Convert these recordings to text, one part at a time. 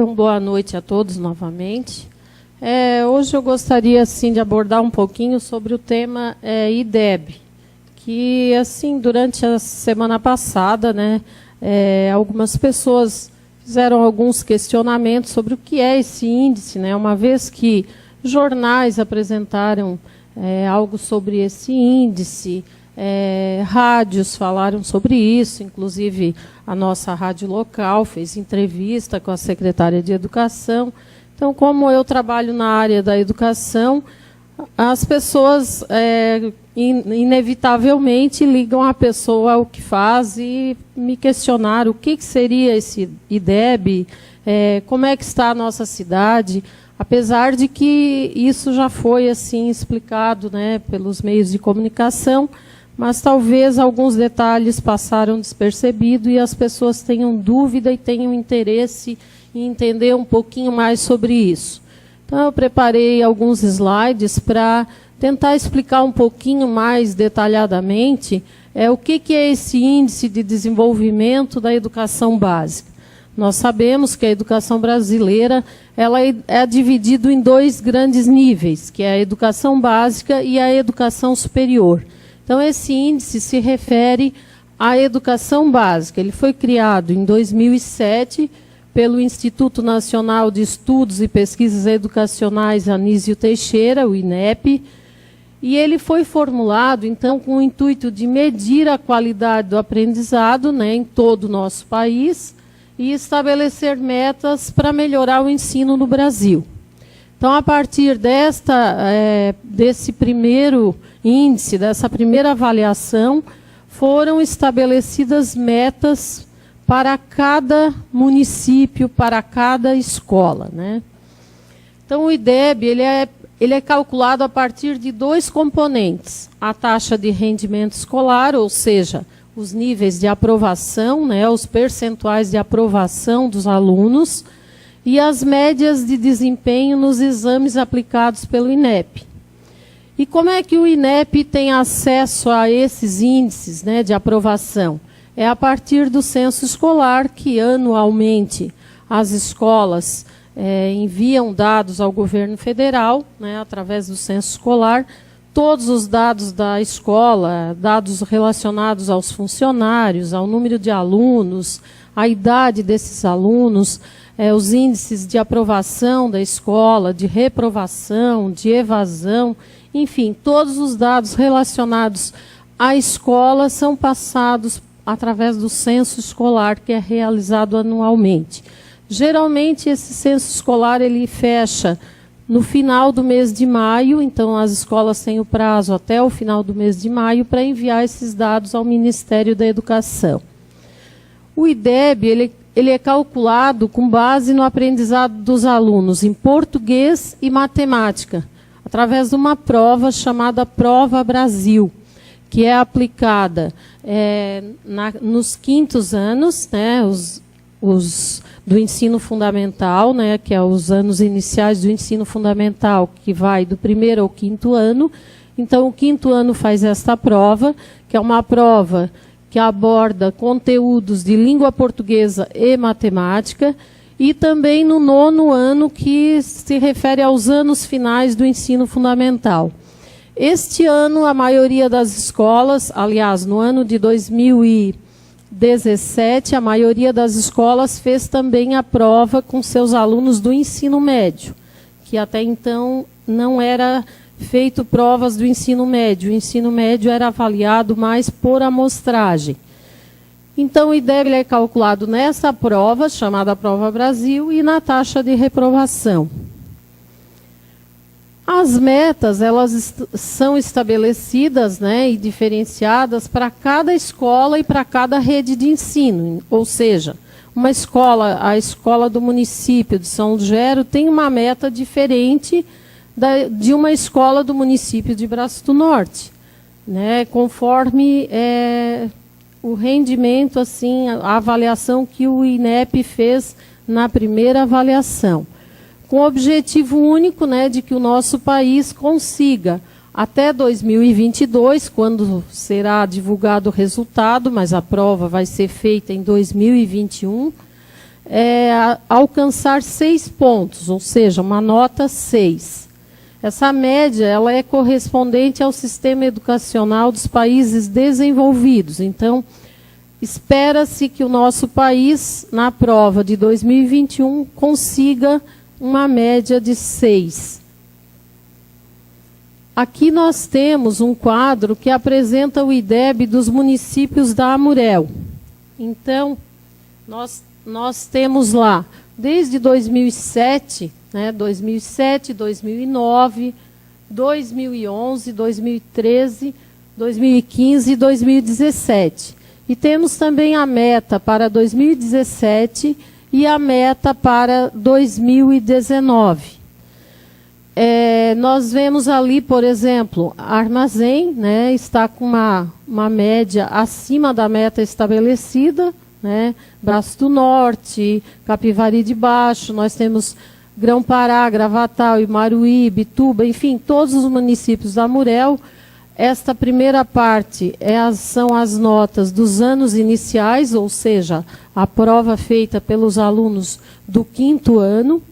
Então, boa noite a todos novamente. Hoje eu gostaria assim, de abordar um pouquinho sobre o tema IDEB, que assim, durante a semana passada, né, algumas pessoas fizeram alguns questionamentos sobre o que é esse índice, né, uma vez que jornais apresentaram algo sobre esse índice, rádios falaram sobre isso, inclusive a nossa rádio local fez entrevista com a secretária de Educação. Então, como eu trabalho na área da educação, as pessoas inevitavelmente ligam a pessoa ao que faz e me questionaram o que seria esse IDEB, como é que está a nossa cidade, apesar de que isso já foi assim explicado, né, pelos meios de comunicação, mas talvez alguns detalhes passaram despercebidos e as pessoas tenham dúvida e tenham interesse em entender um pouquinho mais sobre isso. Então, eu preparei alguns slides para tentar explicar um pouquinho mais detalhadamente o que é esse índice de desenvolvimento da educação básica. Nós sabemos que a educação brasileira ela é dividida em dois grandes níveis, que é a educação básica e a educação superior. Então, esse índice se refere à educação básica. Ele foi criado em 2007 pelo Instituto Nacional de Estudos e Pesquisas Educacionais Anísio Teixeira, o INEP, e ele foi formulado, então, com o intuito de medir a qualidade do aprendizado, né, em todo o nosso país e estabelecer metas para melhorar o ensino no Brasil. Então, a partir desse primeiro índice, dessa primeira avaliação, foram estabelecidas metas para cada município, para cada escola, né? Então, o IDEB ele é calculado a partir de dois componentes. A taxa de rendimento escolar, ou seja, os níveis de aprovação, né, os percentuais de aprovação dos alunos, e as médias de desempenho nos exames aplicados pelo INEP. E como é que o INEP tem acesso a esses índices, né, de aprovação? É a partir do censo escolar, que anualmente as escolas enviam dados ao governo federal, né, através do censo escolar, todos os dados da escola, dados relacionados aos funcionários, ao número de alunos, a idade desses alunos, os índices de aprovação da escola, de reprovação, de evasão, enfim, todos os dados relacionados à escola são passados através do censo escolar, que é realizado anualmente. Geralmente, esse censo escolar ele fecha no final do mês de maio, então as escolas têm o prazo até o final do mês de maio para enviar esses dados ao Ministério da Educação. O IDEB ele é calculado com base no aprendizado dos alunos em português e matemática, através de uma prova chamada Prova Brasil, que é aplicada nos quintos anos, né, os do ensino fundamental, né, que é os anos iniciais do ensino fundamental, que vai do primeiro ao quinto ano. Então, o quinto ano faz esta prova, que é uma prova que aborda conteúdos de língua portuguesa e matemática, e também no nono ano, que se refere aos anos finais do ensino fundamental. Este ano, a maioria das escolas, aliás, no ano de 2017, a maioria das escolas fez também a prova com seus alunos do ensino médio, que até então não era feito provas do ensino médio. O ensino médio era avaliado mais por amostragem. Então, o IDEB é calculado nessa prova, chamada Prova Brasil, e na taxa de reprovação. As metas, elas são estabelecidas, né, e diferenciadas para cada escola e para cada rede de ensino. Ou seja, uma escola, a escola do município de São Lugero tem uma meta diferente de uma escola do município de Braço do Norte, né, conforme o rendimento, assim, a avaliação que o INEP fez na primeira avaliação, com o objetivo único, né, de que o nosso país consiga, até 2022, quando será divulgado o resultado, mas a prova vai ser feita em 2021, alcançar 6 pontos, ou seja, uma nota 6. Essa média ela é correspondente ao sistema educacional dos países desenvolvidos. Então, espera-se que o nosso país, na prova de 2021, consiga uma média de 6. Aqui nós temos um quadro que apresenta o IDEB dos municípios da AMUREL. Então, nós temos lá, desde 2007, 2009, 2011, 2013, 2015 e 2017. E temos também a meta para 2017 e a meta para 2019. Nós vemos ali, por exemplo, Armazém, está com uma média acima da meta estabelecida, Braço do Norte, Capivari de Baixo, nós temos Grão-Pará, Gravatal, Imaruí, Bituba, enfim, todos os municípios da AMUREL. Esta primeira parte são as notas dos anos iniciais, ou seja, a prova feita pelos alunos do 5º ano.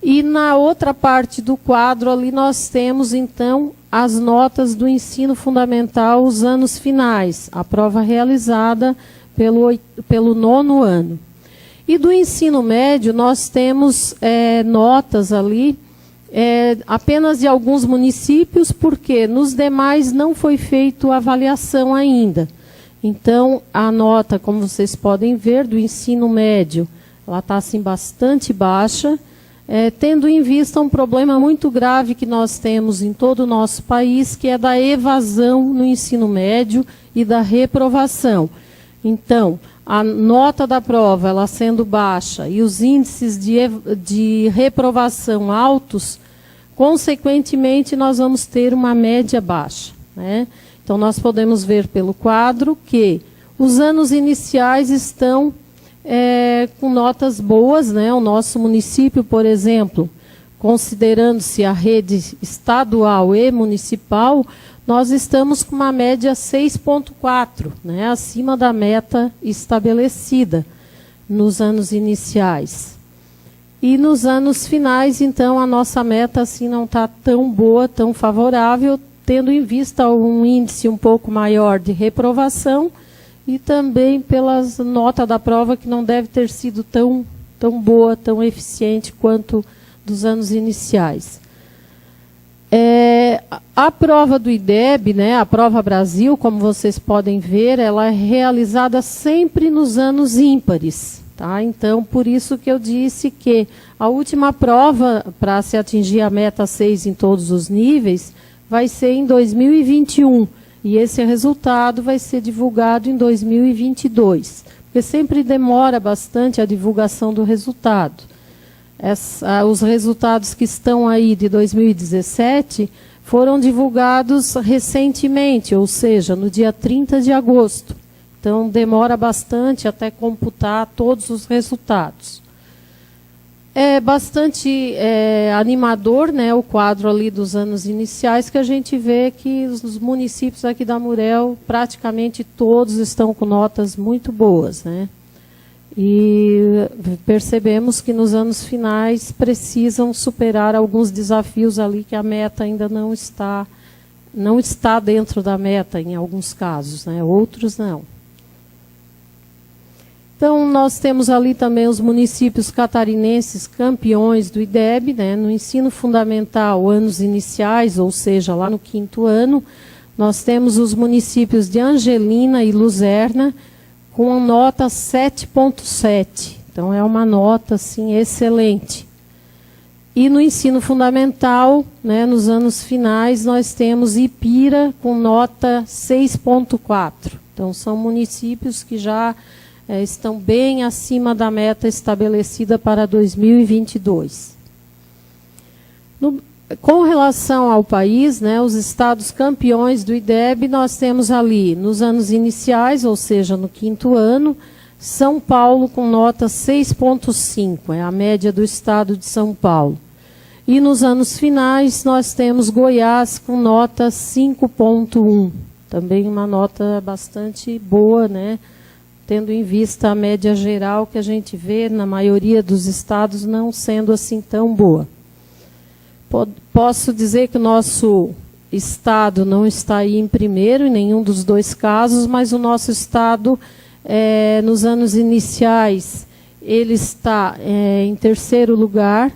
E na outra parte do quadro ali nós temos, então, as notas do ensino fundamental, os anos finais, a prova realizada pelo 9º ano. E do ensino médio nós temos notas ali, apenas de alguns municípios, porque nos demais não foi feita a avaliação ainda. Então, a nota, como vocês podem ver, do ensino médio, ela está assim, bastante baixa, tendo em vista um problema muito grave que nós temos em todo o nosso país, que é da evasão no ensino médio e da reprovação. Então, a nota da prova, ela sendo baixa e os índices de reprovação altos, consequentemente, nós vamos ter uma média baixa. Então, nós podemos ver pelo quadro que os anos iniciais estão com notas boas, O nosso município, por exemplo, considerando-se a rede estadual e municipal, nós estamos com uma média 6,4, acima da meta estabelecida nos anos iniciais. E nos anos finais, então, a nossa meta assim, não está tão boa, tão favorável, tendo em vista um índice um pouco maior de reprovação e também pela nota da prova que não deve ter sido tão boa, tão eficiente quanto dos anos iniciais. A prova do IDEB, a prova Brasil, como vocês podem ver, ela é realizada sempre nos anos ímpares. Então, por isso que eu disse que a última prova para se atingir a meta 6 em todos os níveis vai ser em 2021. E esse resultado vai ser divulgado em 2022. Porque sempre demora bastante a divulgação do resultado. Os resultados que estão aí de 2017 foram divulgados recentemente, ou seja, no dia 30 de agosto. Então, demora bastante até computar todos os resultados. É bastante animador, o quadro ali dos anos iniciais, que a gente vê que os municípios aqui da AMUREL, praticamente todos estão com notas muito boas, E percebemos que nos anos finais precisam superar alguns desafios ali que a meta ainda não está dentro da meta em alguns casos, outros não. Então, nós temos ali também os municípios catarinenses campeões do IDEB, no ensino fundamental, anos iniciais, ou seja, lá no 5º ano, nós temos os municípios de Angelina e Luzerna, com nota 7,7. Então, é uma nota, assim, excelente. E no ensino fundamental, nos anos finais, nós temos Ipira com nota 6,4. Então, são municípios que já estão bem acima da meta estabelecida para 2022. Com relação ao país, os estados campeões do IDEB, nós temos ali, nos anos iniciais, ou seja, no 5º ano, São Paulo com nota 6,5, é a média do estado de São Paulo. E nos anos finais, nós temos Goiás com nota 5,1, também uma nota bastante boa, tendo em vista a média geral que a gente vê na maioria dos estados não sendo assim tão boa. Posso dizer que o nosso estado não está aí em primeiro, em nenhum dos dois casos, mas o nosso estado, nos anos iniciais, ele está em terceiro lugar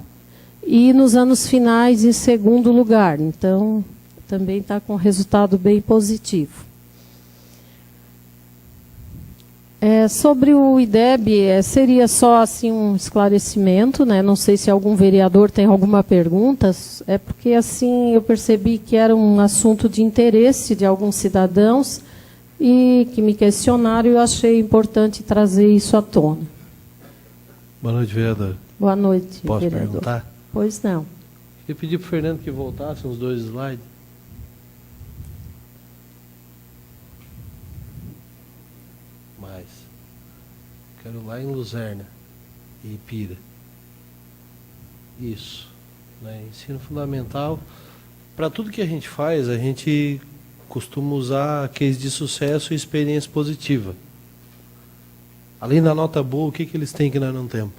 e nos anos finais em segundo lugar. Então, também está com resultado bem positivo. Sobre o IDEB, seria só assim, um esclarecimento, né? Não sei se algum vereador tem alguma pergunta, porque assim eu percebi que era um assunto de interesse de alguns cidadãos e que me questionaram e eu achei importante trazer isso à tona. Boa noite, vereador. Boa noite, Posso vereador. Perguntar? Pois não. Eu pedi para o Fernando que voltasse uns 2 slides. Quero lá em Luzerna e Ipira. Isso. Né? Ensino fundamental. Para tudo que a gente faz, a gente costuma usar case de sucesso e experiência positiva. Além da nota boa, o que eles têm que nós não temos?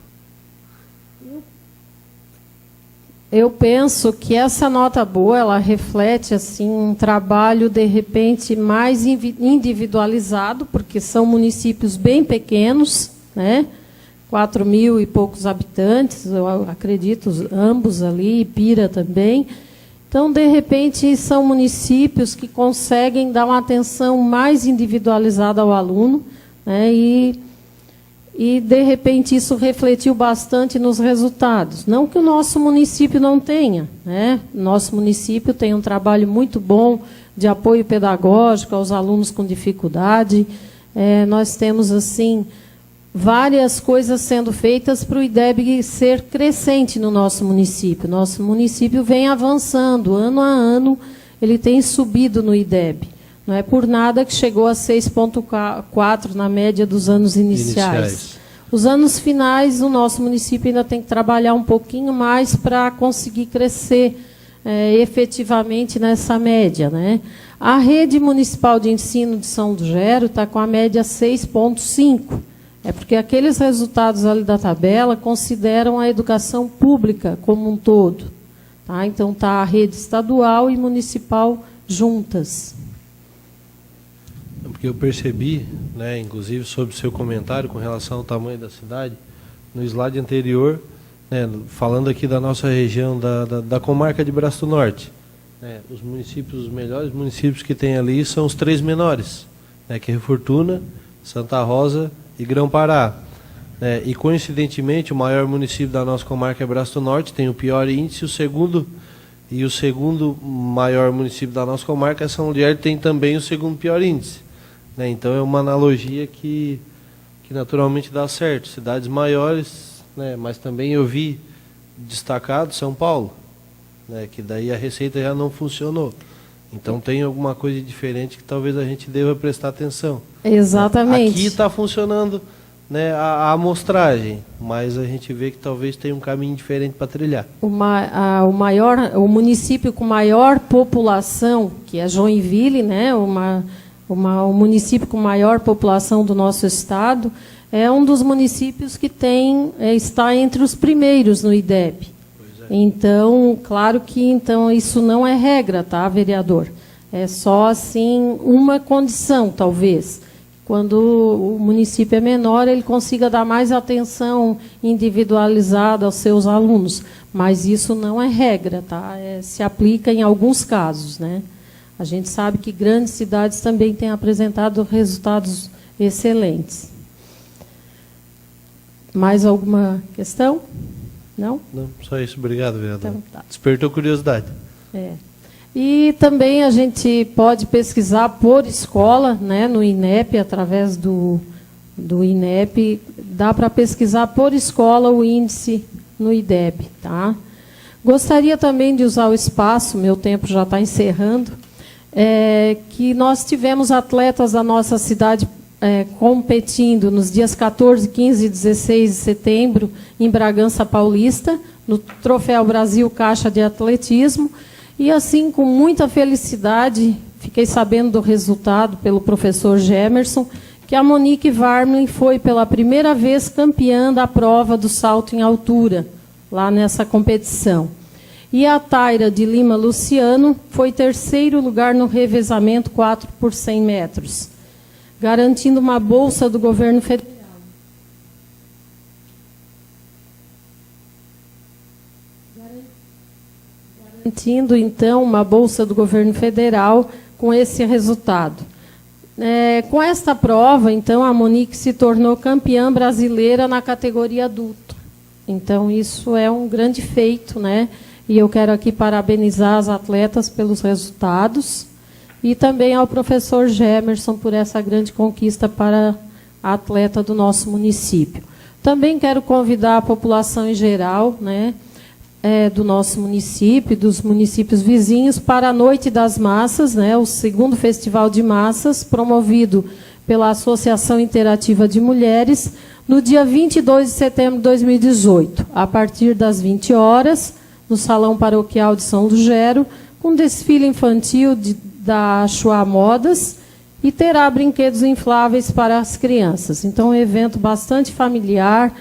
Eu penso que essa nota boa, ela reflete assim um trabalho de repente mais individualizado, porque são municípios bem pequenos, né? 4.000 e poucos habitantes, eu acredito, ambos ali, Ipira também. Então, de repente, são municípios que conseguem dar uma atenção mais individualizada ao aluno, né? E, de repente, isso refletiu bastante nos resultados. Não que o nosso município não tenha, né? Nosso município tem um trabalho muito bom de apoio pedagógico aos alunos com dificuldade. Nós temos, assim, várias coisas sendo feitas para o IDEB ser crescente no nosso município. Nosso município vem avançando, ano a ano, ele tem subido no IDEB. Não é por nada que chegou a 6,4 na média dos anos iniciais. Os anos finais, o nosso município ainda tem que trabalhar um pouquinho mais para conseguir crescer efetivamente nessa média, né? A rede municipal de ensino de São Lugero está com a média 6,5. É porque aqueles resultados ali da tabela consideram a educação pública como um todo. Tá? Então, está a rede estadual e municipal juntas. Porque eu percebi, né, inclusive sobre o seu comentário com relação ao tamanho da cidade, no slide anterior, né, falando aqui da nossa região, da comarca de Braço do Norte, né, os municípios, os melhores municípios que tem ali são os 3 menores, né, que é Fortuna, Santa Rosa e Grão-Pará. E, coincidentemente, o maior município da nossa comarca é Braço do Norte, tem o pior índice, o segundo maior município da nossa comarca é São Lugero, tem também o segundo pior índice. Então, é uma analogia que naturalmente dá certo. Cidades maiores, né, mas também eu vi destacado São Paulo, né, que daí a receita já não funcionou. Então, tem alguma coisa diferente que talvez a gente deva prestar atenção. Exatamente. Aqui está funcionando, né, a amostragem, mas a gente vê que talvez tenha um caminho diferente para trilhar. O município com maior população, que é Joinville, né, o município com maior população do nosso estado, é um dos municípios que está entre os primeiros no IDEB. Então, claro que isso não é regra, tá, vereador? É só assim uma condição, talvez. Quando o município é menor, ele consiga dar mais atenção individualizada aos seus alunos. Mas isso não é regra, tá? Se aplica em alguns casos, né? A gente sabe que grandes cidades também têm apresentado resultados excelentes. Mais alguma questão? Não? Não, só isso. Obrigado, vereador. Então, tá. Despertou curiosidade. E também a gente pode pesquisar por escola, né, no INEP, através do INEP, dá para pesquisar por escola o índice no IDEB. Tá? Gostaria também de usar o espaço, meu tempo já está encerrando, que nós tivemos atletas da nossa cidade competindo nos dias 14, 15 e 16 de setembro em Bragança Paulista, no Troféu Brasil Caixa de Atletismo, e assim, com muita felicidade, fiquei sabendo do resultado pelo professor Gemerson, que a Monique Varmlin foi pela primeira vez campeã da prova do salto em altura, lá nessa competição. E a Taira de Lima Luciano foi terceiro lugar no revezamento 4 por 100 metros, garantindo uma bolsa do governo federal. Garantindo, então, uma bolsa do governo federal com esse resultado. Com esta prova, então, a Monique se tornou campeã brasileira na categoria adulto. Então, isso é um grande feito, né? E eu quero aqui parabenizar as atletas pelos resultados e também ao professor Gemerson por essa grande conquista para a atleta do nosso município. Também quero convidar a população em geral, né, do nosso município, dos municípios vizinhos, para a Noite das Massas, né, o segundo festival de massas, promovido pela Associação Interativa de Mulheres, no dia 22 de setembro de 2018, a partir das 20 horas, no Salão Paroquial de São Lugero, com desfile infantil da Chua Modas, e terá brinquedos infláveis para as crianças. Então, é um evento bastante familiar,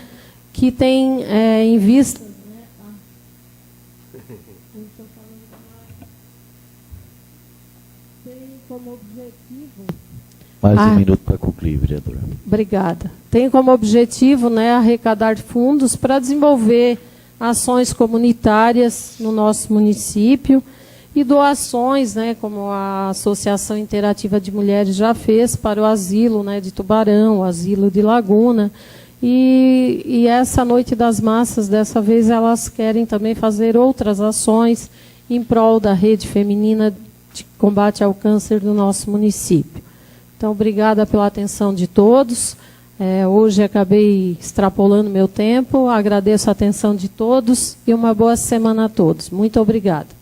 que tem em vista... Tem como objetivo... Mais um minuto para concluir, vereadora. Obrigada. Tem como objetivo, né, arrecadar fundos para desenvolver ações comunitárias no nosso município e doações, né, como a Associação Interativa de Mulheres já fez para o asilo, né, de Tubarão, o asilo de Laguna. E essa Noite das Massas, dessa vez, elas querem também fazer outras ações em prol da rede feminina de combate ao câncer do nosso município. Então, obrigada pela atenção de todos. Hoje acabei extrapolando meu tempo, agradeço a atenção de todos e uma boa semana a todos. Muito obrigada.